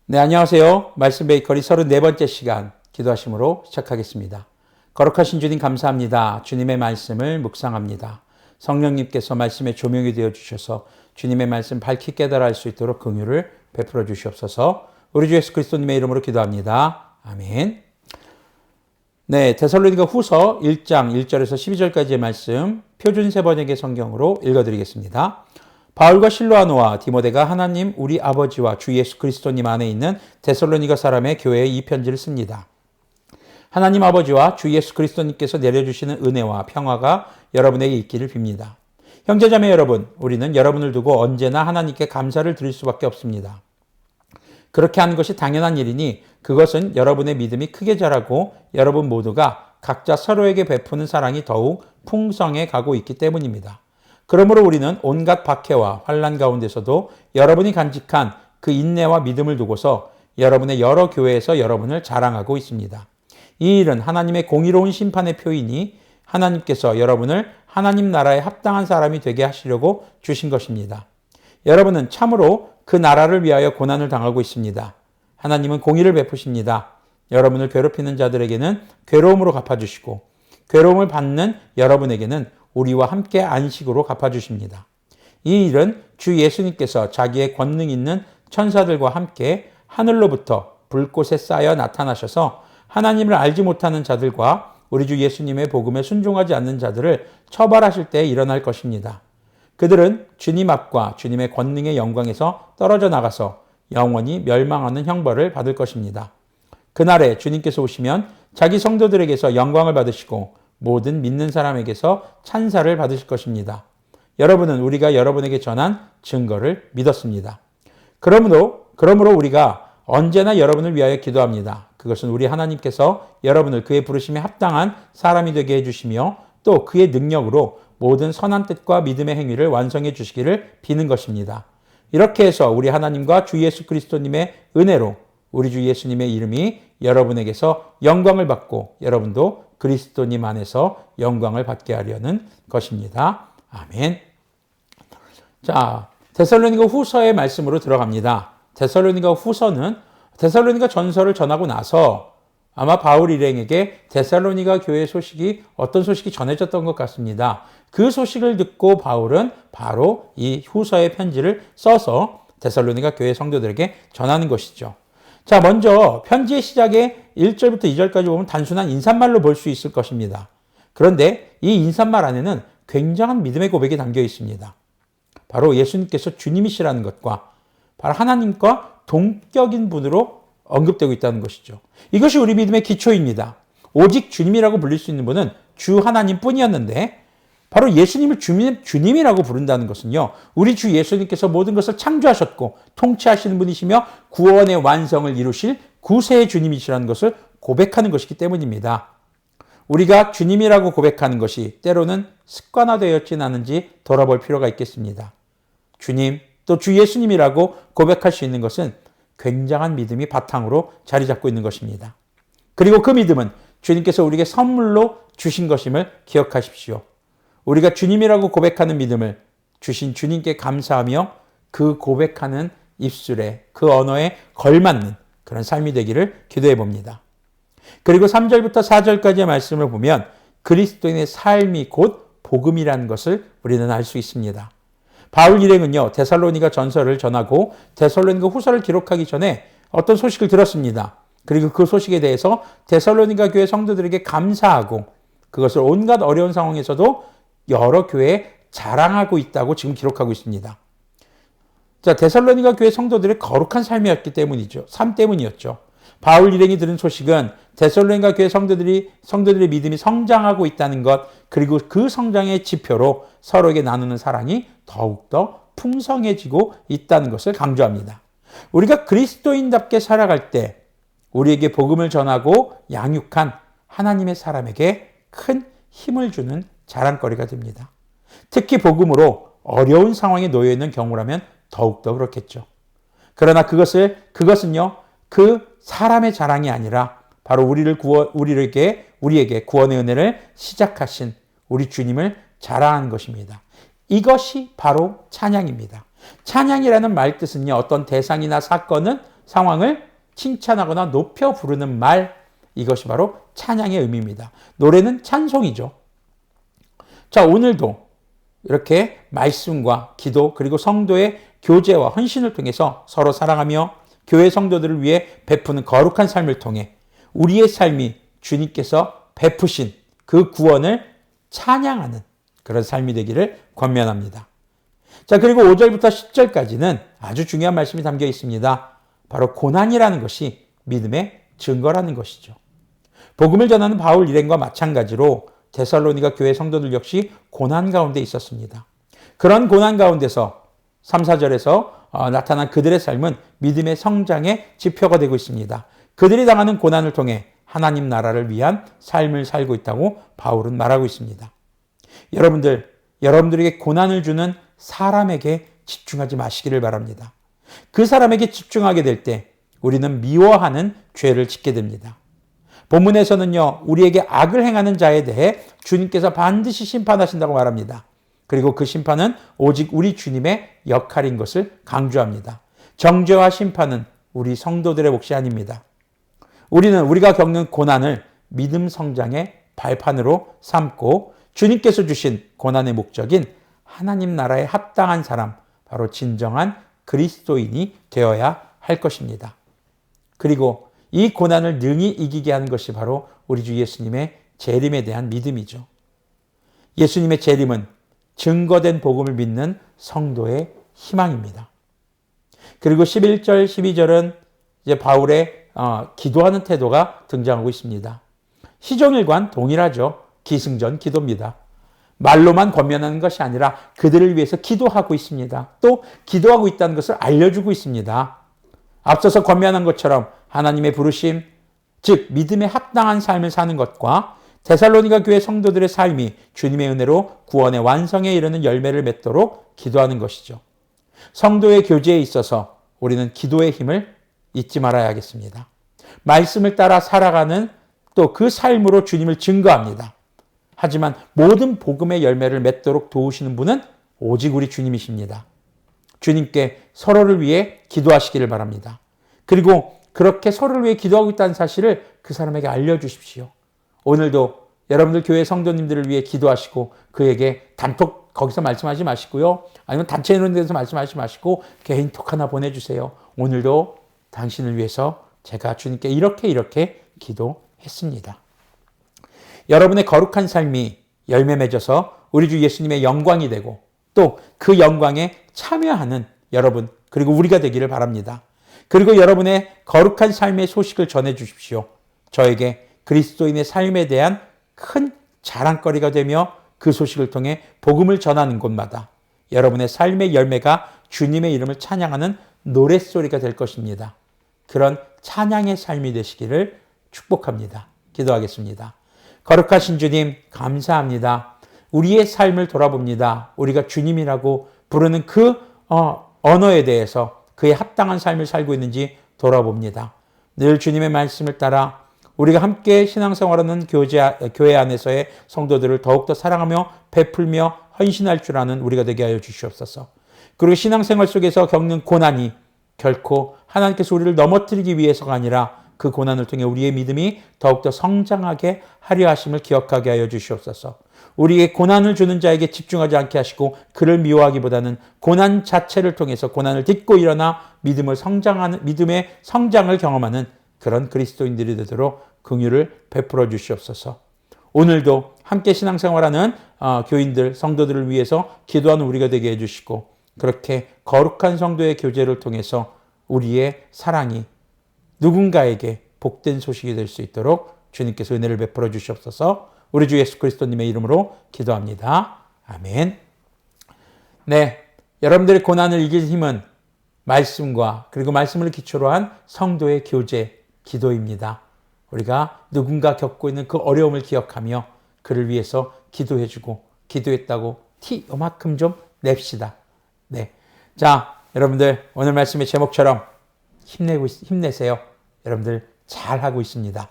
네, 안녕하세요. 말씀 베이커리 34번째 시간 기도하심으로 시작하겠습니다. 거룩하신 주님 감사합니다. 주님의 말씀을 묵상합니다. 성령님께서 말씀에 조명이 되어 주셔서 주님의 말씀 밝히 깨달아 알 수 있도록 긍휼을 베풀어 주시옵소서. 우리 주 예수 그리스도님의 이름으로 기도합니다. 아멘. 네, 데살로니가 후서 1장 1절에서 12절까지의 말씀 표준 세번역의 성경으로 읽어드리겠습니다. 바울과 실로아노와 디모데가 하나님 우리 아버지와 주 예수 그리스도님 안에 있는 데살로니가 사람의 교회에 이 편지를 씁니다. 하나님 아버지와 주 예수 그리스도님께서 내려주시는 은혜와 평화가 여러분에게 있기를 빕니다. 형제자매 여러분, 우리는 여러분을 두고 언제나 하나님께 감사를 드릴 수밖에 없습니다. 그렇게 하는 것이 당연한 일이니 그것은 여러분의 믿음이 크게 자라고 여러분 모두가 각자 서로에게 베푸는 사랑이 더욱 풍성해 가고 있기 때문입니다. 그러므로 우리는 온갖 박해와 환난 가운데서도 여러분이 간직한 그 인내와 믿음을 두고서 여러분의 여러 교회에서 여러분을 자랑하고 있습니다. 이 일은 하나님의 공의로운 심판의 표이니 하나님께서 여러분을 하나님 나라에 합당한 사람이 되게 하시려고 주신 것입니다. 여러분은 참으로 그 나라를 위하여 고난을 당하고 있습니다. 하나님은 공의를 베푸십니다. 여러분을 괴롭히는 자들에게는 괴로움으로 갚아주시고 괴로움을 받는 여러분에게는 우리와 함께 안식으로 갚아주십니다. 이 일은 주 예수님께서 자기의 권능 있는 천사들과 함께 하늘로부터 불꽃에 쌓여 나타나셔서 하나님을 알지 못하는 자들과 우리 주 예수님의 복음에 순종하지 않는 자들을 처벌하실 때 일어날 것입니다. 그들은 주님 앞과 주님의 권능의 영광에서 떨어져 나가서 영원히 멸망하는 형벌을 받을 것입니다. 그날에 주님께서 오시면 자기 성도들에게서 영광을 받으시고 모든 믿는 사람에게서 찬사를 받으실 것입니다. 여러분은 우리가 여러분에게 전한 증거를 믿었습니다. 그러므로 우리가 언제나 여러분을 위하여 기도합니다. 그것은 우리 하나님께서 여러분을 그의 부르심에 합당한 사람이 되게 해주시며 또 그의 능력으로 모든 선한 뜻과 믿음의 행위를 완성해 주시기를 비는 것입니다. 이렇게 해서 우리 하나님과 주 예수 그리스도님의 은혜로 우리 주 예수님의 이름이 여러분에게서 영광을 받고 여러분도 그리스도님 안에서 영광을 받게 하려는 것입니다. 아멘. 자, 데살로니가 후서의 말씀으로 들어갑니다. 데살로니가 후서는 데살로니가 전서를 전하고 나서 아마 바울 일행에게 데살로니가 교회 소식이 어떤 소식이 전해졌던 것 같습니다. 그 소식을 듣고 바울은 바로 이 후서의 편지를 써서 데살로니가 교회 성도들에게 전하는 것이죠. 자, 먼저 편지의 시작에 1절부터 2절까지 보면 단순한 인사말로 볼 수 있을 것입니다. 그런데 이 인사말 안에는 굉장한 믿음의 고백이 담겨 있습니다. 바로 예수님께서 주님이시라는 것과 바로 하나님과 동격인 분으로 언급되고 있다는 것이죠. 이것이 우리 믿음의 기초입니다. 오직 주님이라고 불릴 수 있는 분은 주 하나님 뿐이었는데 바로 예수님을 주님이라고 부른다는 것은요, 우리 주 예수님께서 모든 것을 창조하셨고 통치하시는 분이시며 구원의 완성을 이루실 구세의 주님이시라는 것을 고백하는 것이기 때문입니다. 우리가 주님이라고 고백하는 것이 때로는 습관화되었진 않은지 돌아볼 필요가 있겠습니다. 주님, 또 주 예수님이라고 고백할 수 있는 것은 굉장한 믿음이 바탕으로 자리 잡고 있는 것입니다. 그리고 그 믿음은 주님께서 우리에게 선물로 주신 것임을 기억하십시오. 우리가 주님이라고 고백하는 믿음을 주신 주님께 감사하며 그 고백하는 입술에 그 언어에 걸맞는 그런 삶이 되기를 기도해 봅니다. 그리고 3절부터 4절까지의 말씀을 보면 그리스도인의 삶이 곧 복음이라는 것을 우리는 알 수 있습니다. 바울 일행은요, 데살로니가 전서를 전하고 데살로니가 후서를 기록하기 전에 어떤 소식을 들었습니다. 그리고 그 소식에 대해서 데살로니가 교회 성도들에게 감사하고 그것을 온갖 어려운 상황에서도 여러 교회에 자랑하고 있다고 지금 기록하고 있습니다. 자, 데살로니가 교회 성도들의 거룩한 삶이었기 때문이죠. 삶 때문이었죠. 바울 일행이 들은 소식은 데살로니가 교회 성도들의 믿음이 성장하고 있다는 것, 그리고 그 성장의 지표로 서로에게 나누는 사랑이 더욱더 풍성해지고 있다는 것을 강조합니다. 우리가 그리스도인답게 살아갈 때 우리에게 복음을 전하고 양육한 하나님의 사람에게 큰 힘을 주는 자랑거리가 됩니다. 특히 복음으로 어려운 상황에 놓여 있는 경우라면 더욱더 그렇겠죠. 그러나 그것은요, 그 사람의 자랑이 아니라 바로 우리에게 구원의 은혜를 시작하신 우리 주님을 자랑하는 것입니다. 이것이 바로 찬양입니다. 찬양이라는 말 뜻은요, 어떤 대상이나 사건은 상황을 칭찬하거나 높여 부르는 말, 이것이 바로 찬양의 의미입니다. 노래는 찬송이죠. 자, 오늘도 이렇게 말씀과 기도 그리고 성도의 교제와 헌신을 통해서 서로 사랑하며 교회 성도들을 위해 베푸는 거룩한 삶을 통해 우리의 삶이 주님께서 베푸신 그 구원을 찬양하는 그런 삶이 되기를 권면합니다. 자, 그리고 5절부터 10절까지는 아주 중요한 말씀이 담겨 있습니다. 바로 고난이라는 것이 믿음의 증거라는 것이죠. 복음을 전하는 바울 일행과 마찬가지로 데살로니가 교회 성도들 역시 고난 가운데 있었습니다. 그런 고난 가운데서 3, 4절에서 나타난 그들의 삶은 믿음의 성장의 지표가 되고 있습니다. 그들이 당하는 고난을 통해 하나님 나라를 위한 삶을 살고 있다고 바울은 말하고 있습니다. 여러분들에게 고난을 주는 사람에게 집중하지 마시기를 바랍니다. 그 사람에게 집중하게 될 때 우리는 미워하는 죄를 짓게 됩니다. 본문에서는요, 우리에게 악을 행하는 자에 대해 주님께서 반드시 심판하신다고 말합니다. 그리고 그 심판은 오직 우리 주님의 역할인 것을 강조합니다. 정죄와 심판은 우리 성도들의 몫이 아닙니다. 우리가 겪는 고난을 믿음 성장의 발판으로 삼고 주님께서 주신 고난의 목적인 하나님 나라에 합당한 사람, 바로 진정한 그리스도인이 되어야 할 것입니다. 그리고 이 고난을 능히 이기게 하는 것이 바로 우리 주 예수님의 재림에 대한 믿음이죠. 예수님의 재림은 증거된 복음을 믿는 성도의 희망입니다. 그리고 11절, 12절은 이제 바울의 기도하는 태도가 등장하고 있습니다. 시종일관 동일하죠. 기승전 기도입니다. 말로만 권면하는 것이 아니라 그들을 위해서 기도하고 있습니다. 또 기도하고 있다는 것을 알려주고 있습니다. 앞서서 권면한 것처럼 하나님의 부르심, 즉 믿음에 합당한 삶을 사는 것과 데살로니가 교회 성도들의 삶이 주님의 은혜로 구원의 완성에 이르는 열매를 맺도록 기도하는 것이죠. 성도의 교제에 있어서 우리는 기도의 힘을 잊지 말아야 하겠습니다. 말씀을 따라 살아가는 또 그 삶으로 주님을 증거합니다. 하지만 모든 복음의 열매를 맺도록 도우시는 분은 오직 우리 주님이십니다. 주님께 서로를 위해 기도하시기를 바랍니다. 그리고 그렇게 서로를 위해 기도하고 있다는 사실을 그 사람에게 알려주십시오. 오늘도 여러분들 교회 성도님들을 위해 기도하시고 그에게 단톡 거기서 말씀하지 마시고요. 아니면 단체 이런 데서 말씀하지 마시고 개인톡 하나 보내주세요. 오늘도 당신을 위해서 제가 주님께 이렇게 기도했습니다. 여러분의 거룩한 삶이 열매 맺어서 우리 주 예수님의 영광이 되고 또 그 영광에 참여하는 여러분 그리고 우리가 되기를 바랍니다. 그리고 여러분의 거룩한 삶의 소식을 전해 주십시오. 저에게 그리스도인의 삶에 대한 큰 자랑거리가 되며 그 소식을 통해 복음을 전하는 곳마다 여러분의 삶의 열매가 주님의 이름을 찬양하는 노랫소리가 될 것입니다. 그런 찬양의 삶이 되시기를 축복합니다. 기도하겠습니다. 거룩하신 주님 감사합니다. 우리의 삶을 돌아봅니다. 우리가 주님이라고 부르는 그 언어에 대해서 그에 합당한 삶을 살고 있는지 돌아봅니다. 늘 주님의 말씀을 따라 우리가 함께 신앙생활하는 교회 안에서의 성도들을 더욱더 사랑하며 베풀며 헌신할 줄 아는 우리가 되게 하여 주시옵소서. 그리고 신앙생활 속에서 겪는 고난이 결코 하나님께서 우리를 넘어뜨리기 위해서가 아니라 그 고난을 통해 우리의 믿음이 더욱더 성장하게 하려 하심을 기억하게 하여 주시옵소서. 우리에게 고난을 주는 자에게 집중하지 않게 하시고 그를 미워하기보다는 고난 자체를 통해서 고난을 딛고 일어나 믿음의 성장을 경험하는 그런 그리스도인들이 되도록 긍휼을 베풀어 주시옵소서. 오늘도 함께 신앙생활하는 교인들, 성도들을 위해서 기도하는 우리가 되게 해주시고 그렇게 거룩한 성도의 교제를 통해서 우리의 사랑이 누군가에게 복된 소식이 될 수 있도록 주님께서 은혜를 베풀어 주시옵소서. 우리 주 예수 그리스도님의 이름으로 기도합니다. 아멘. 네, 여러분들의 고난을 이길 힘은 말씀과 그리고 말씀을 기초로 한 성도의 교제, 기도입니다. 우리가 누군가 겪고 있는 그 어려움을 기억하며 그를 위해서 기도해주고 기도했다고 티 요만큼 좀 냅시다. 네, 자, 여러분들 오늘 말씀의 제목처럼 힘내세요. 여러분들 잘하고 있습니다.